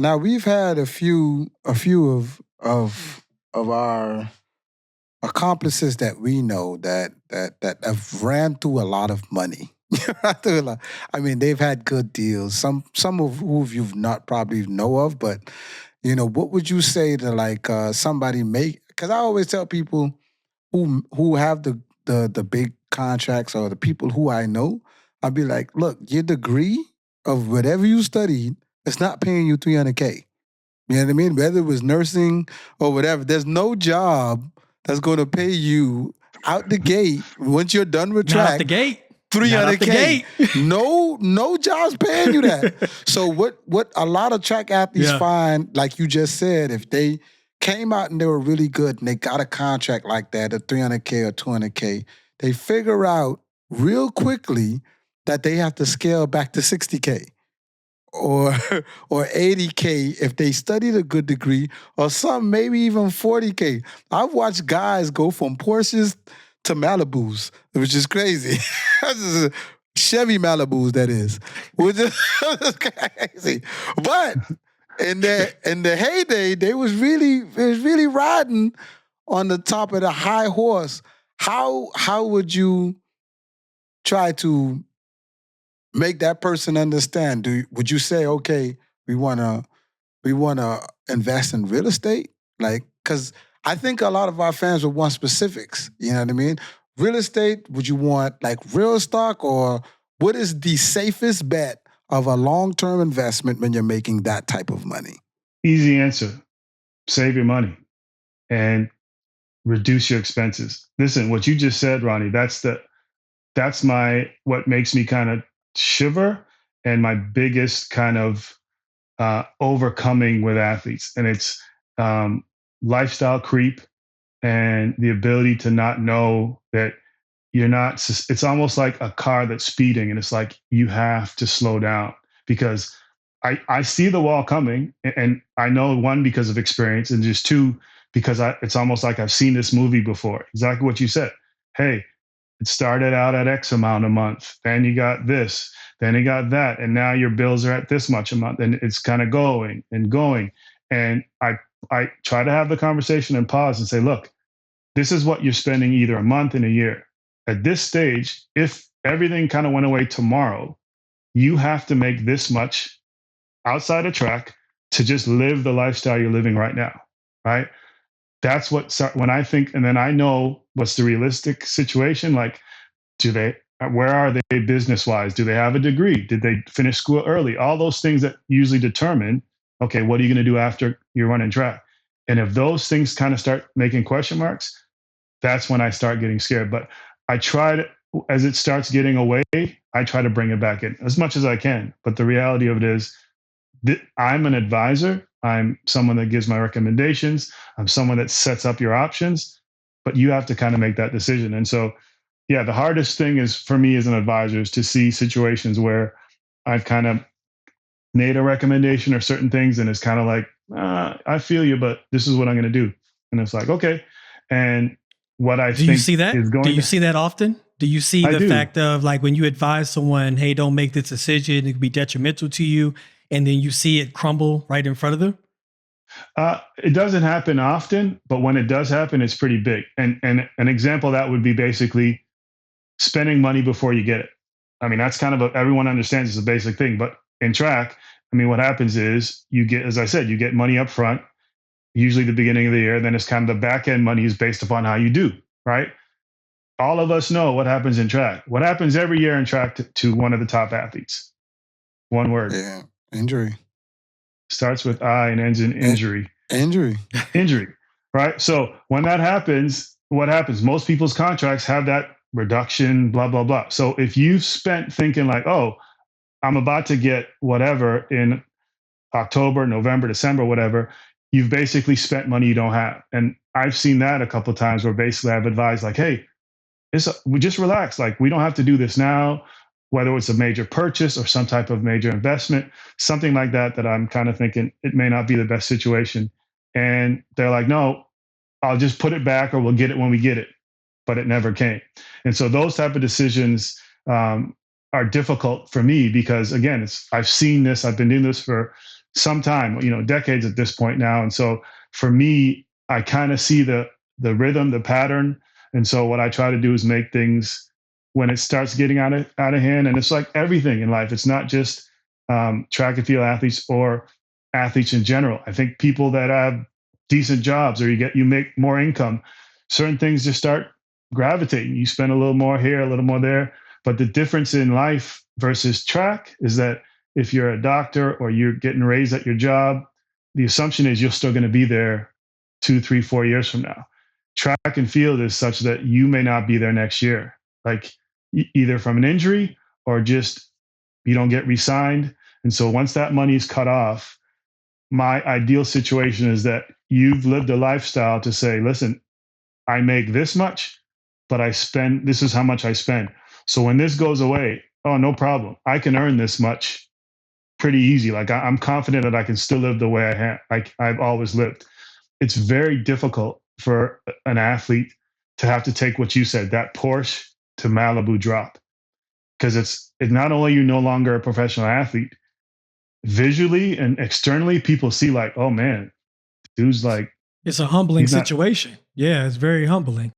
Now we've had a few of our accomplices that we know that have ran through a lot of money. Ran through a lot. I mean, they've had good deals. Some of who you've not probably know of, but what would you say to like somebody make? Because I always tell people who have the big contracts or the people who I know, I'll be like, look, your degree of whatever you studied, it's not paying you 300K. You know what I mean? Whether it was nursing or whatever, there's no job that's going to pay you out the gate once you're done with Not out the track gate. 300K. No job's paying you that. So what a lot of track athletes find, like you just said, if they came out and they were really good and they got a contract like that, a 300K or 200K, they figure out real quickly that they have to scale back to 60K or 80K if they studied a good degree, or some maybe even 40K. I've watched guys go from Porsches to Malibus, which is crazy. Chevy Malibus, that is, which is crazy. But in the heyday, it was really riding on the top of the high horse. How would you try to make that person understand? Would you say, okay, we wanna invest in real estate? Like, because I think a lot of our fans would want specifics. You know what I mean? Real estate, would you want like real stock, or what is the safest bet of a long-term investment when you're making that type of money? Easy answer. Save your money and reduce your expenses. Listen, what you just said, Ronnie, that's what makes me kind of shiver, and my biggest kind of overcoming with athletes. And it's lifestyle creep and the ability to not know that you're not, it's almost like a car that's speeding, and it's like you have to slow down, because I see the wall coming, and I know, one, because of experience, and just two, because it's almost like I've seen this movie before. Exactly what you said. Hey, it started out at X amount a month. Then you got this. Then you got that. And now your bills are at this much a month. And it's kind of going and going. And I try to have the conversation and pause and say, look, this is what you're spending either a month and a year. At this stage, if everything kind of went away tomorrow, you have to make this much outside of track to just live the lifestyle you're living right now, right? That's when I think, and then I know what's the realistic situation. Like, where are they business wise? Do they have a degree? Did they finish school early? All those things that usually determine, okay, what are you going to do after you're running track? And if those things kind of start making question marks, that's when I start getting scared. But I try to, as it starts getting away, I try to bring it back in as much as I can. But the reality of it is, I'm an advisor. I'm someone that gives my recommendations. I'm someone that sets up your options, but you have to kind of make that decision. And so, yeah, the hardest thing is for me as an advisor is to see situations where I've kind of made a recommendation or certain things, and it's kind of like, I feel you, but this is what I'm going to do. And it's like, okay. And what I think you see that? is going Do you see that often? Do you see the fact of, like, when you advise someone, hey, don't make this decision, it could be detrimental to you, and then you see it crumble right in front of them? It doesn't happen often, but when it does happen, it's pretty big. And an example of that would be basically spending money before you get it. I mean, that's kind of everyone understands it's a basic thing, but in track, I mean, what happens is you get, as I said, you get money up front, usually the beginning of the year. Then it's kind of the back end money is based upon how you do, right? All of us know what happens in track. What happens every year in track to one of the top athletes? One word. Yeah, injury. Starts with I and ends in injury. Injury, right? So when that happens, what happens? Most people's contracts have that reduction, blah, blah, blah. So if you've spent thinking like, oh, I'm about to get whatever in October, November, December, whatever, you've basically spent money you don't have. And I've seen that a couple of times where basically I've advised like, hey, we just relax. Like, we don't have to do this now, whether it's a major purchase or some type of major investment, something like that I'm kind of thinking it may not be the best situation. And they're like, no, I'll just put it back, or we'll get it when we get it. But it never came. And so those type of decisions are difficult for me because, again, I've seen this. I've been doing this for some time, decades at this point now. And so for me, I kind of see the rhythm, the pattern. And so what I try to do is make things when it starts getting out of hand. And it's like everything in life. It's not just track and field athletes or athletes in general. I think people that have decent jobs or you make more income, certain things just start gravitating. You spend a little more here, a little more there. But the difference in life versus track is that if you're a doctor or you're getting raised at your job, the assumption is you're still going to be there 2, 3, 4 years from now. Track and field is such that you may not be there next year, like either from an injury or just you don't get re-signed. And so once that money is cut off, my ideal situation is that you've lived a lifestyle to say, listen, I make this much, but this is how much I spend. So when this goes away, oh, no problem. I can earn this much pretty easy. Like I'm confident that I can still live the way I've always lived. It's very difficult for an athlete to have to take what you said, that Porsche to Malibu drop. Because it's not only you're no longer a professional athlete, visually and externally, people see like, oh man, dude's like. It's a humbling situation. Yeah, it's very humbling.